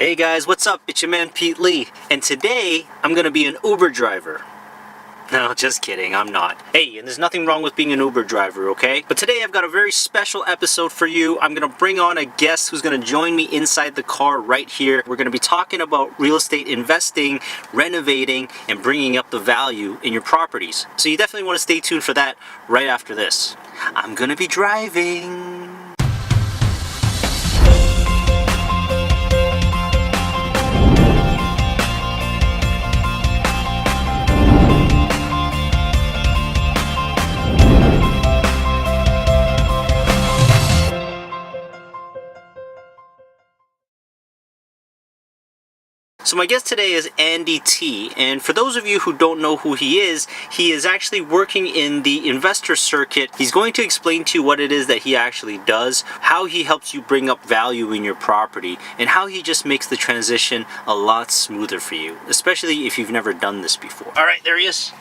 Hey guys, what's up? It's your man Pete Lee, and today I'm gonna be an Uber driver. No, just kidding, I'm not. Hey, and there's nothing wrong with being an Uber driver, okay? But today I've got a very special episode for you. I'm gonna bring on a guest who's gonna join me inside the car right here. We're gonna be talking about real estate investing, renovating, and bringing up the value in your properties. So you definitely wanna stay tuned for that right after this. I'm gonna be driving. So my guest today is Andy T, and for those of you who don't know who he is actually working in the investor circuit. He's going to explain to you what it is that he actually does, how he helps you bring up value in your property, and how he just makes the transition a lot smoother for you, especially if you've never done this before. All right, there he is.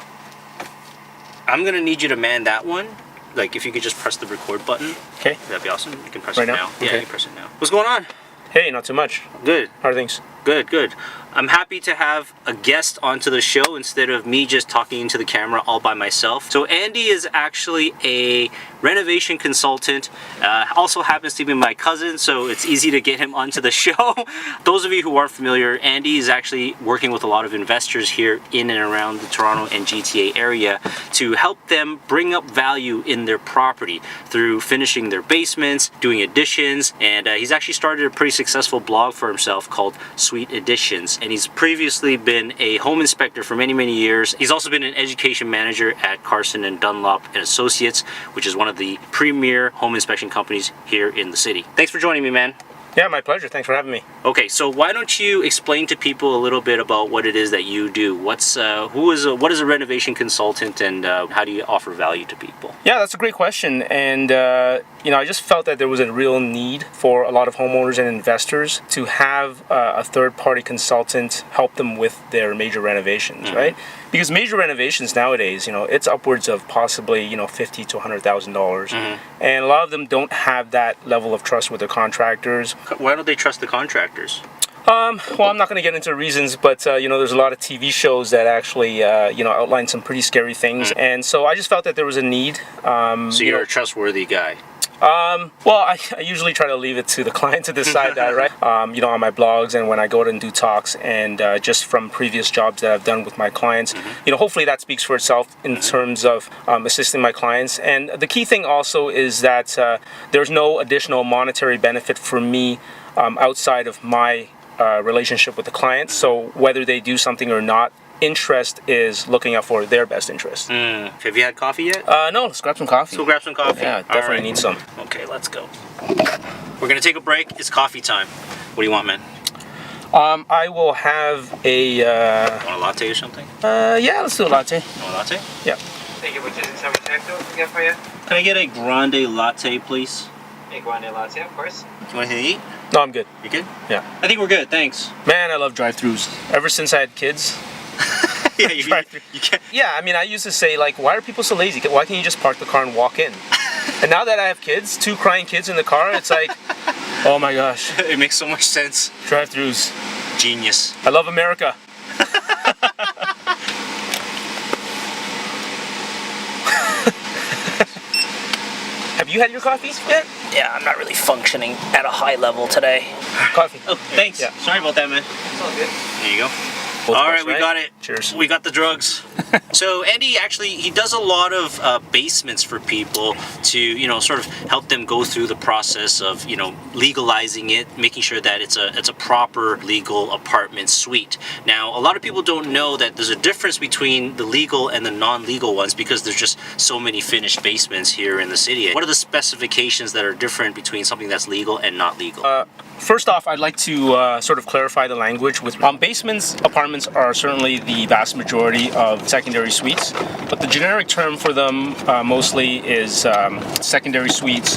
I'm gonna need you to man that one. Like if you could just press the record button. Okay. That'd be awesome. You can press right it now. Yeah, okay. you can press it now. What's going on? Hey, not too much. Good. How are things? Good, good. I'm happy to have a guest onto the show instead of me just talking into the camera all by myself. So Andy is actually a renovation consultant, also happens to be my cousin, so it's easy to get him onto the show. Those of you who aren't familiar, Andy is actually working with a lot of investors here in and around the Toronto and GTA area to help them bring up value in their property through finishing their basements, doing additions, and he's actually started a pretty successful blog for himself called Sweet Additions, and he's previously been a home inspector for many years. He's also been an education manager at Carson and Dunlop and Associates, which is one of the premier home inspection companies here in the city. Thanks for joining me, man. Yeah, my pleasure. Thanks for having me. Okay, so why don't you explain to people a little bit about what it is that you do? What is a renovation consultant, and how do you offer value to people? Yeah, that's a great question, and I just felt that there was a real need for a lot of homeowners and investors to have a third-party consultant help them with their major renovations, right? Because major renovations nowadays, it's upwards of possibly $50,000 to $100,000, and a lot of them don't have that level of trust with their contractors. Why don't they trust the contractors? Well, I'm not going to get into reasons, but there's a lot of TV shows that actually outline some pretty scary things, and so I just felt that there was a need. So you're a trustworthy guy. Well, I usually try to leave it to the client to decide that, right? On my blogs and when I go out and do talks, and just from previous jobs that I've done with my clients, hopefully that speaks for itself in terms of assisting my clients. And the key thing also is that there's no additional monetary benefit for me outside of my relationship with the client. So whether they do something or not, interest is looking out for their best interest. Have you had coffee yet? No, let's grab some coffee. So grab some coffee. Yeah, definitely need some. Okay, let's go. We're gonna take a break. It's coffee time. What do you want, man? I will have a... Want a latte or something? Yeah, let's do a latte. You want a latte? Yeah. Thank you, which is some cocktails to get for you? Can I get a grande latte, please? A grande latte, of course. You want anything to eat? No, I'm good. You good? Yeah. I think we're good, thanks. Man, I love drive-thrus. Ever since I had kids. Yeah, you can't. Yeah, I used to say, why are people so lazy? Why can't you just park the car and walk in? And now that I have kids, 2 crying kids in the car, it's like, oh my gosh. It makes so much sense. Drive-thrus. Genius. I love America. Have you had your coffee yet? Yeah, I'm not really functioning at a high level today. Coffee. Oh, thanks. Yeah. Sorry about that, man. It's all good. There you go. Both All of us, right, we got it. Cheers. We got the drugs. So Andy actually, he does a lot of basements for people to, sort of help them go through the process of, legalizing it, making sure that it's a proper legal apartment suite. Now, a lot of people don't know that there's a difference between the legal and the non-legal ones because there's just so many finished basements here in the city. What are the specifications that are different between something that's legal and not legal? First off, I'd like to sort of clarify the language. With basements, apartments are certainly the vast majority of secondary suites, but the generic term for them mostly is secondary suites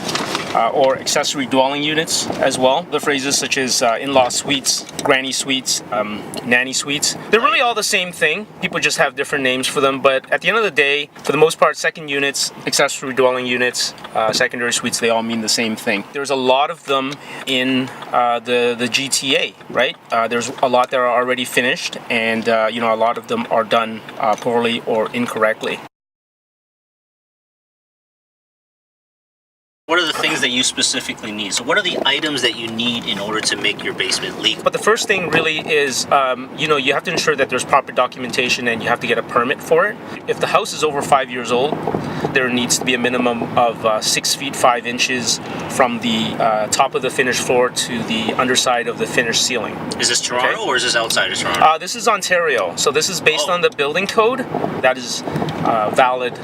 or accessory dwelling units as well. The phrases such as in-law suites, granny suites, nanny suites. They're really all the same thing. People just have different names for them, but at the end of the day, for the most part, second units, accessory dwelling units, secondary suites, they all mean the same thing. There's a lot of them in the GTA, right? There's a lot that are already finished, and you know, a lot of them are done poorly or incorrectly. What are the things that you specifically need? So what are the items that you need in order to make your basement legal? But the first thing really is, you know, you have to ensure that there's proper documentation and you have to get a permit for it. If the house is over 5 years old, there needs to be a minimum of 6 feet 5 inches from the top of the finished floor to the underside of the finished ceiling. Is this Toronto or is this outside of Toronto? This is Ontario. So this is based on the building code that is valid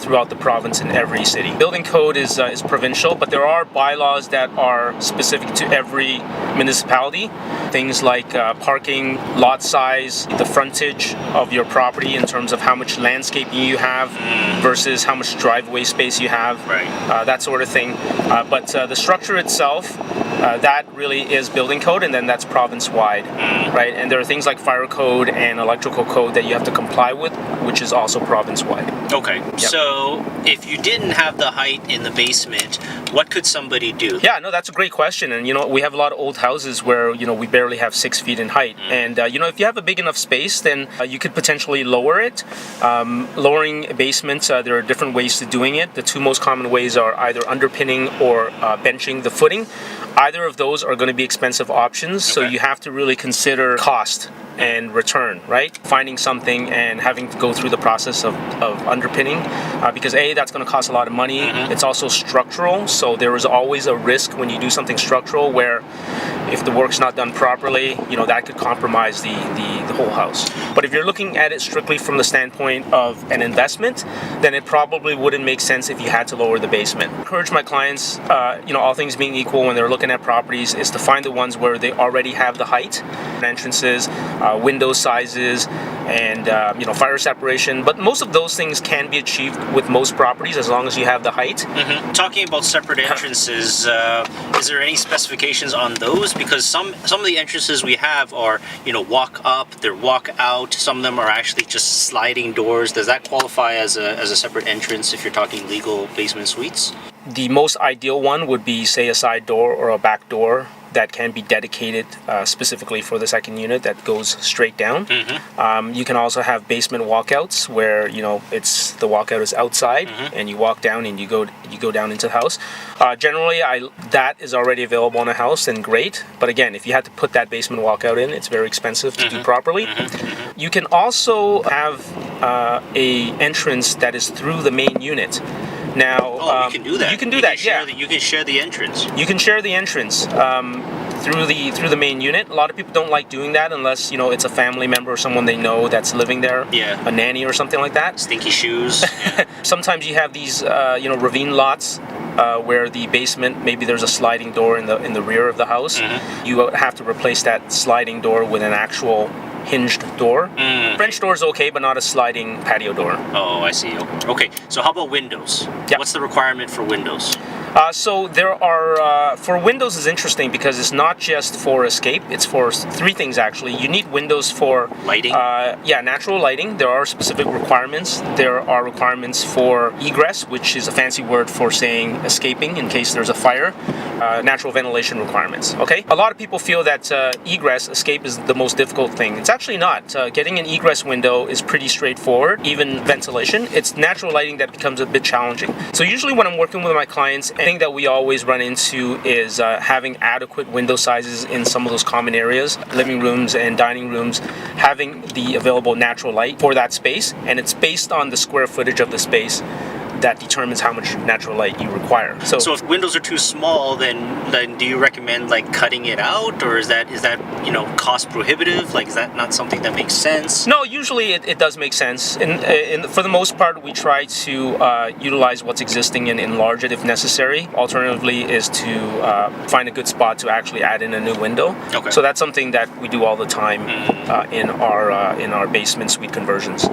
throughout the province in every city. Building code is provincial, but there are bylaws that are specific to every municipality. Things like parking, lot size, the frontage of your property in terms of how much landscaping you have versus how much driveway space you have, that sort of thing. But the structure itself, that really is building code, and then that's province-wide, right? And there are things like fire code and electrical code that you have to comply with, which is also province-wide. Okay, so if you didn't have the height in the basement, what could somebody do? Yeah, no, that's a great question. And, you know, we have a lot of old houses where, you know, we barely have 6 feet in height. And, you know, if you have a big enough space, then you could potentially lower it. Lowering basements, there are different ways to doing it. The two most common ways are either underpinning or benching the footing. Either of those are going to be expensive options, so you have to really consider cost and return, right? Finding something and having to go through the process of underpinning, because A, that's going to cost a lot of money. It's also structural, so there is always a risk when you do something structural where if the work's not done properly, you know, that could compromise the whole house. But if you're looking at it strictly from the standpoint of an investment, then it probably wouldn't make sense if you had to lower the basement. I encourage my clients, you know, all things being equal when they're looking at properties, is to find the ones where they already have the height, entrances, window sizes, and you know, fire separation. But most of those things can be achieved with most properties as long as you have the height. Talking about separate entrances, is there any specifications on those? Because some of the entrances we have are, you know, walk up, they're walk out. Some of them are actually just sliding doors. Does that qualify as a separate entrance if you're talking legal basement suites? The most ideal one would be, say, a side door or a back door that can be dedicated specifically for the second unit that goes straight down. You can also have basement walkouts where, you know, it's the walkout is outside and you walk down and you go down into the house. Generally, that is already available in a house, then great. But again, if you had to put that basement walkout in, it's very expensive to do properly. You can also have a entrance that is through the main unit. Now, you can do that. You can do that. Yeah, you can share the entrance. You can share the entrance through the main unit. A lot of people don't like doing that unless, you know, it's a family member or someone they know that's living there. Yeah. A nanny or something like that. Stinky shoes. Sometimes you have these, you know, ravine lots where the basement, maybe there's a sliding door in the rear of the house. You have to replace that sliding door with an actual hinged door. French door is okay, but not a sliding patio door. Oh, I see. Okay, so how about windows? Yeah. What's the requirement for windows? So there are, for windows is interesting because it's not just for escape, it's for three things actually. You need windows for lighting? Yeah, natural lighting. There are specific requirements. There are requirements for egress, which is a fancy word for saying escaping in case there's a fire. Natural ventilation requirements, okay? A lot of people feel that egress, escape is the most difficult thing. It's actually not. Getting an egress window is pretty straightforward, even ventilation. It's natural lighting that becomes a bit challenging. So usually when I'm working with my clients, the thing that we always run into is having adequate window sizes in some of those common areas, living rooms and dining rooms, having the available natural light for that space, and it's based on the square footage of the space that determines how much natural light you require. So if windows are too small, then do you recommend like cutting it out, or is that you know, cost prohibitive? Like, is that not something that makes sense? No, usually it does make sense. For the most part, we try to utilize what's existing and enlarge it if necessary. Alternatively, is to find a good spot to actually add in a new window. Okay. So that's something that we do all the time in our basement suite conversions.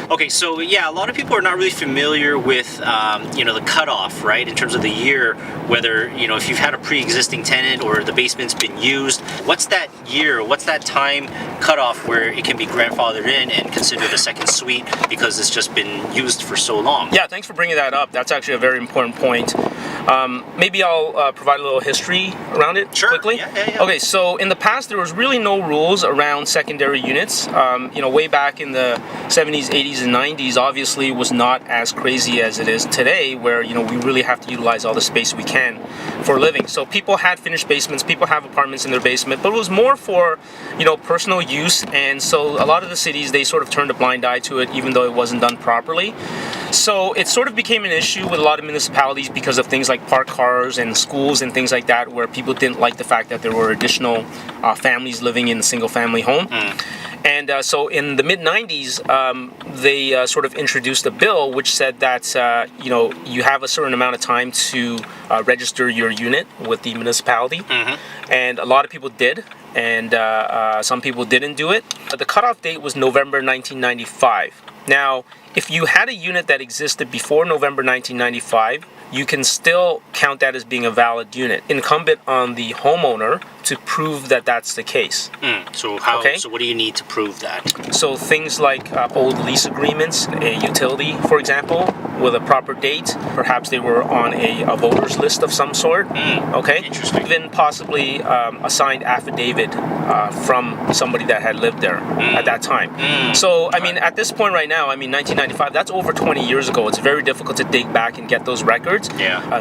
Okay, so yeah, a lot of people are not really familiar with with the cutoff, right, in terms of the year, whether if you've had a pre-existing tenant or the basement's been used, what's that year, what's that time cutoff where it can be grandfathered in and considered a second suite because it's just been used for so long? Yeah, thanks for bringing that up. That's actually a very important point. Maybe I'll provide a little history around it quickly. Yeah. Okay, so in the past there was really no rules around secondary units. Way back in the 70s, 80s, and 90s, obviously it was not as crazy as it is today, where we really have to utilize all the space we can for living. So people had finished basements, people have apartments in their basement, but it was more for personal use. And so a lot of the cities, they sort of turned a blind eye to it, even though it wasn't done properly. So it sort of became an issue with a lot of municipalities because of things like parked cars and schools and things like that, where people didn't like the fact that there were additional families living in a single family home. And so in the mid-90s, they sort of introduced a bill which said that, you have a certain amount of time to register your unit with the municipality. And a lot of people did, and some people didn't do it. The cutoff date was November 1995. Now, if you had a unit that existed before November 1995, you can still count that as being a valid unit. Incumbent on the homeowner to prove that that's the case. So what do you need to prove that? So things like old lease agreements, a utility, for example, with a proper date. Perhaps they were on a voters list of some sort. Okay. Interesting. Even possibly a signed affidavit from somebody that had lived there at that time. So I mean, at this point right now, 1995, that's over 20 years ago. It's very difficult to dig back and get those records.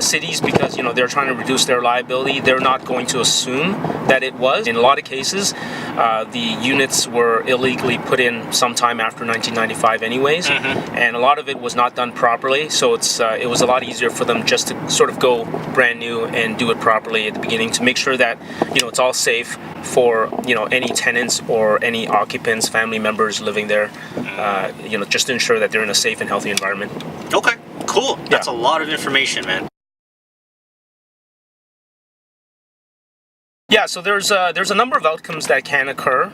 Cities, because they're trying to reduce their liability, they're not going to assume that it was. In a lot of cases, the units were illegally put in sometime after 1995 anyways, and a lot of it was not done properly. So it was a lot easier for them just to sort of go brand new and do it properly at the beginning to make sure that it's all safe for any tenants or any occupants, family members living there. Just to ensure that they're in a safe and healthy environment. Okay, cool. That's a lot of information, man. Yeah, so there's a number of outcomes that can occur,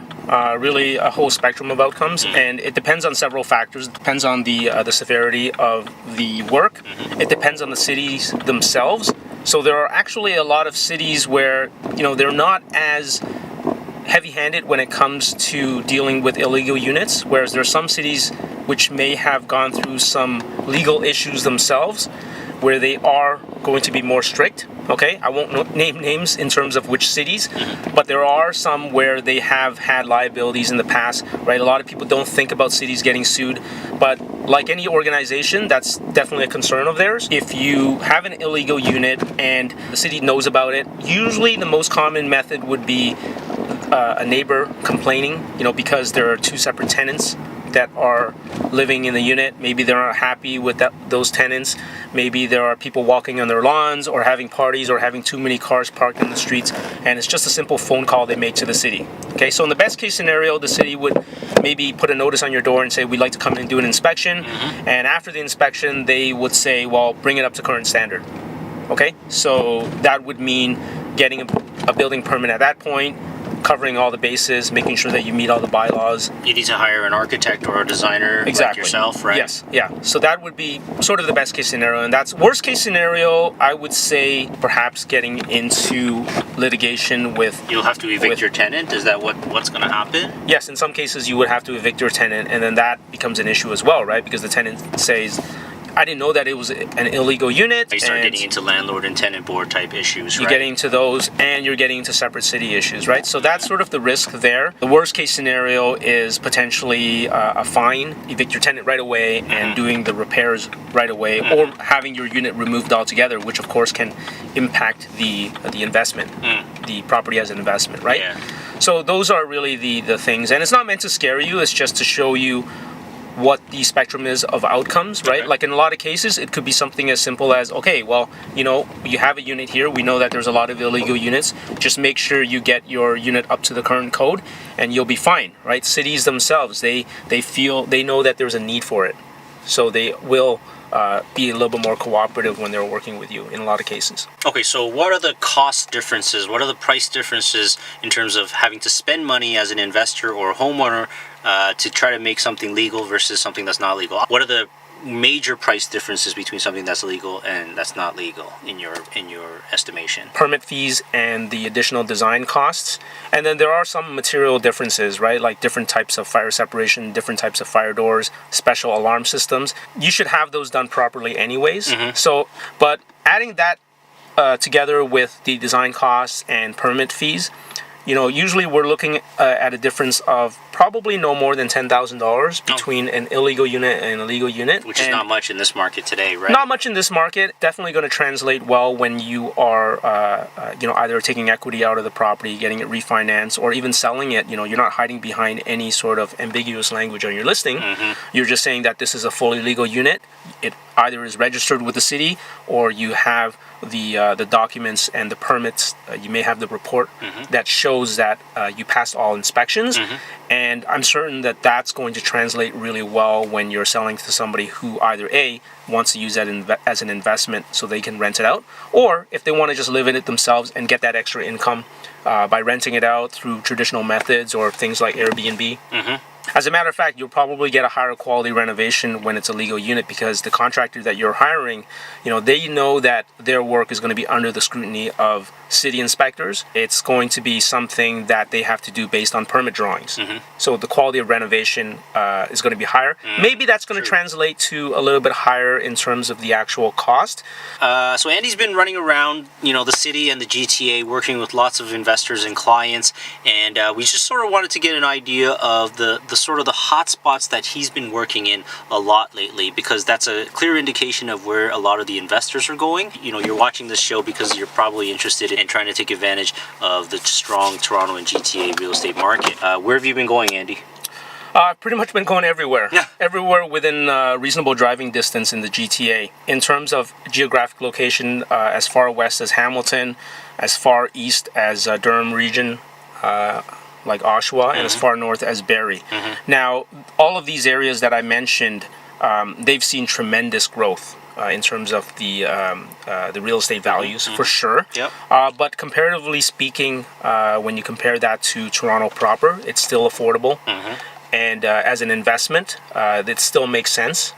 really a whole spectrum of outcomes, and it depends on several factors. It depends on the severity of the work. It depends on the cities themselves. So there are actually a lot of cities where they're not as heavy-handed when it comes to dealing with illegal units, whereas there are some cities which may have gone through some legal issues themselves where they are going to be more strict. Okay, I won't name names in terms of which cities, but there are some where they have had liabilities in the past, right? A lot of people don't think about cities getting sued, but like any organization, that's definitely a concern of theirs. If you have an illegal unit and the city knows about it, usually the most common method would be a neighbor complaining, because there are two separate tenants that are living in the unit. Maybe they're not happy with those tenants. Maybe there are people walking on their lawns or having parties or having too many cars parked in the streets, and it's just a simple phone call they make to the city. Okay, so in the best case scenario, the city would maybe put a notice on your door and say, we'd like to come in and do an inspection, and after the inspection, they would say, well, bring it up to current standard. Okay, so that would mean getting a building permit at that point, covering all the bases, making sure that you meet all the bylaws. You need to hire an architect or a designer like yourself, right? Yes, yeah. So that would be sort of the best case scenario, and that's worst case scenario. I would say perhaps getting into litigation with. You'll have to evict your tenant. Is that what's going to happen? Yes, in some cases you would have to evict your tenant, and then that becomes an issue as well, right? Because the tenant says, I didn't know that it was an illegal unit. You start getting into landlord and tenant board type issues, right? You're getting into those, and you're getting into separate city issues, right? So that's sort of the risk there. The worst case scenario is potentially a fine, evict your tenant right away, and doing the repairs right away, or having your unit removed altogether, which of course can impact the investment, the property as an investment, right? Yeah. So those are really the things, and it's not meant to scare you. It's just to show you what the spectrum is of outcomes, right? Okay. Like in a lot of cases, it could be something as simple as, okay, well, you have a unit here. We know that there's a lot of illegal units. Just make sure you get your unit up to the current code and you'll be fine, right? Cities themselves, they know that there's a need for it. So they will be a little bit more cooperative when they're working with you in a lot of cases. Okay, so what are the cost differences? What are the price differences in terms of having to spend money as an investor or a homeowner to try to make something legal versus something that's not legal? What are the major price differences between something that's legal and that's not legal in your estimation? Permit fees and the additional design costs. And then there are some material differences, right? Like different types of fire separation, different types of fire doors, special alarm systems. You should have those done properly anyways. So, but adding that together with the design costs and permit fees, usually we're looking at a difference of probably no more than $10,000 between an illegal unit and a legal unit. Which is not much in this market today, right? Not much in this market. Definitely going to translate well when you are, either taking equity out of the property, getting it refinanced, or even selling it. You're not hiding behind any sort of ambiguous language on your listing. You're just saying that this is a fully legal unit. It either is registered with the city, or you have the documents and the permits. You may have the report that shows that you passed all inspections. And I'm certain that that's going to translate really well when you're selling to somebody who either A, wants to use that as an investment so they can rent it out, or if they want to just live in it themselves and get that extra income by renting it out through traditional methods or things like Airbnb. As a matter of fact, you'll probably get a higher quality renovation when it's a legal unit, because the contractor that you're hiring, they know that their work is going to be under the scrutiny of city inspectors. It's going to be something that they have to do based on permit drawings. So the quality of renovation is going to be higher. Maybe that's going to translate to a little bit higher in terms of the actual cost. So Andy's been running around, the city and the GTA, working with lots of investors and clients, and we just sort of wanted to get an idea of the sort of the hot spots that he's been working in a lot lately, because that's a clear indication of where a lot of the investors are going. You're watching this show because you're probably interested in trying to take advantage of the strong Toronto and GTA real estate market. Where have you been going, Andy? I've pretty much been going everywhere. Everywhere within reasonable driving distance in the GTA. In terms of geographic location, as far west as Hamilton, as far east as Durham region, like Oshawa, and as far north as Barrie. Now, all of these areas that I mentioned, they've seen tremendous growth in terms of the real estate values, for sure. But comparatively speaking, when you compare that to Toronto proper, it's still affordable. And as an investment, it still makes sense.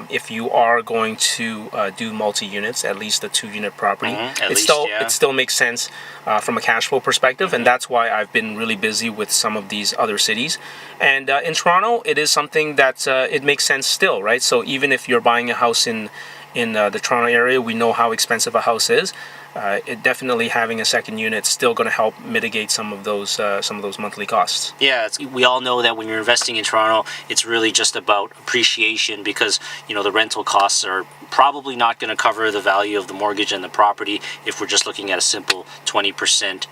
If you are going to do multi-units, at least a 2-unit property, it still makes sense from a cash flow perspective, and that's why I've been really busy with some of these other cities. And in Toronto, it is something that it makes sense still, right? So even if you're buying a house in the Toronto area, we know how expensive a house is. It definitely having a second unit is still going to help mitigate some of those monthly costs. Yeah, we all know that when you're investing in Toronto, it's really just about appreciation, because the rental costs are probably not going to cover the value of the mortgage and the property if we're just looking at a simple 20%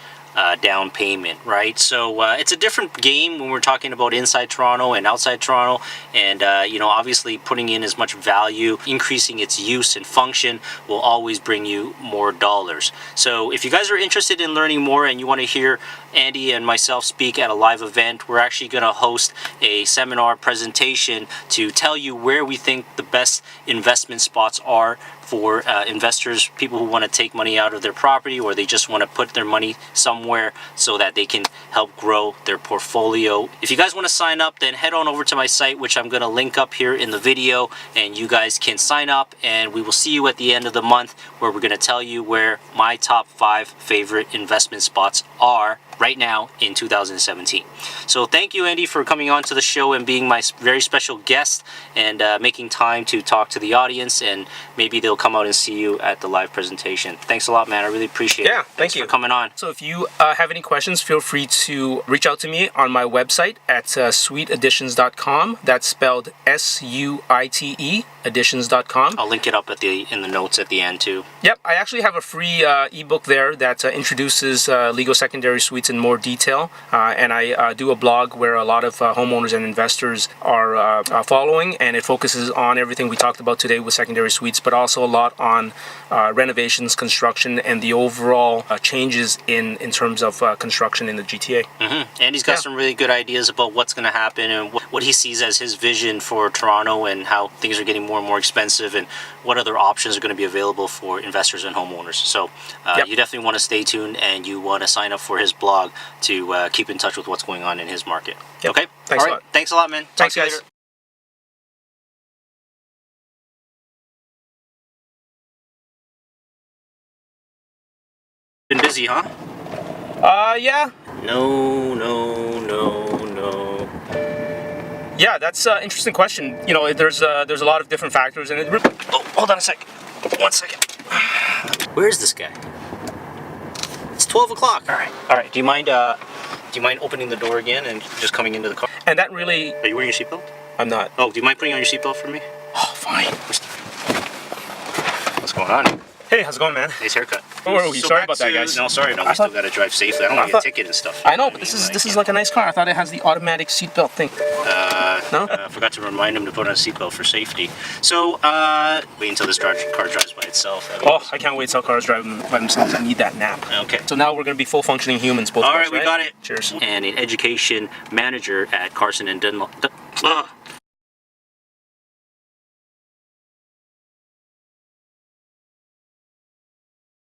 down payment, right? So it's a different game when we're talking about inside Toronto and outside Toronto, and obviously putting in as much value, increasing its use and function will always bring you more dollars. So if you guys are interested in learning more and you want to hear Andy and myself speak at a live event, we're actually going to host a seminar presentation to tell you where we think the best investment spots are for investors, people who want to take money out of their property, or they just want to put their money somewhere so that they can help grow their portfolio. If you guys want to sign up, then head on over to my site, which I'm going to link up here in the video, and you guys can sign up, and we will see you at the end of the month, where we're going to tell you where my top 5 favorite investment spots are right now in 2017. So thank you, Andy, for coming on to the show and being my very special guest, and making time to talk to the audience, and maybe they'll come out and see you at the live presentation. Thanks a lot, man. I really appreciate it. Yeah, Thanks for coming on. So if you have any questions, feel free to reach out to me on my website at suiteadditions.com. That's spelled SUITE additions.com. I'll link it up in the notes at the end too. Yep, I actually have a free ebook there that introduces legal secondary suites in more detail, and I do a blog where a lot of homeowners and investors are following, and it focuses on everything we talked about today with secondary suites, but also a lot on renovations, construction, and the overall changes in terms of construction in the GTA. Andy's got some really good ideas about what's going to happen, and what he sees as his vision for Toronto, and how things are getting more and more expensive, and what other options are going to be available for investors and homeowners. So you definitely want to stay tuned, and you want to sign up for his blog to keep in touch with what's going on in his market. Okay? Thanks All right. a lot. Thanks a lot, man. Talk Thanks, to you guys. later. fuzzy, huh? Yeah. No. Yeah, that's an interesting question. You know, there's a lot of different factors, and oh, hold on a sec. 1 second. Where is this guy? It's 12 o'clock. All right. Do you mind opening the door again and just coming into the car? And that really... Are you wearing your seatbelt? I'm not. Oh, do you mind putting on your seatbelt for me? Oh, fine. What's going on? Hey, how's it going, man? Nice haircut. Oh, So sorry back about that, guys. No, sorry. No, we still gotta drive safely. I don't want to get a ticket and stuff. I know, but this is like a nice car. I thought it has the automatic seatbelt thing. No? I forgot to remind him to put on a seatbelt for safety. So, wait until this car drives by itself. I can't wait till cars drive by themselves. I need that nap. Okay. So now we're going to be full functioning humans, both of us, All right, we got it. Cheers. And an education manager at Carson and Dunlop.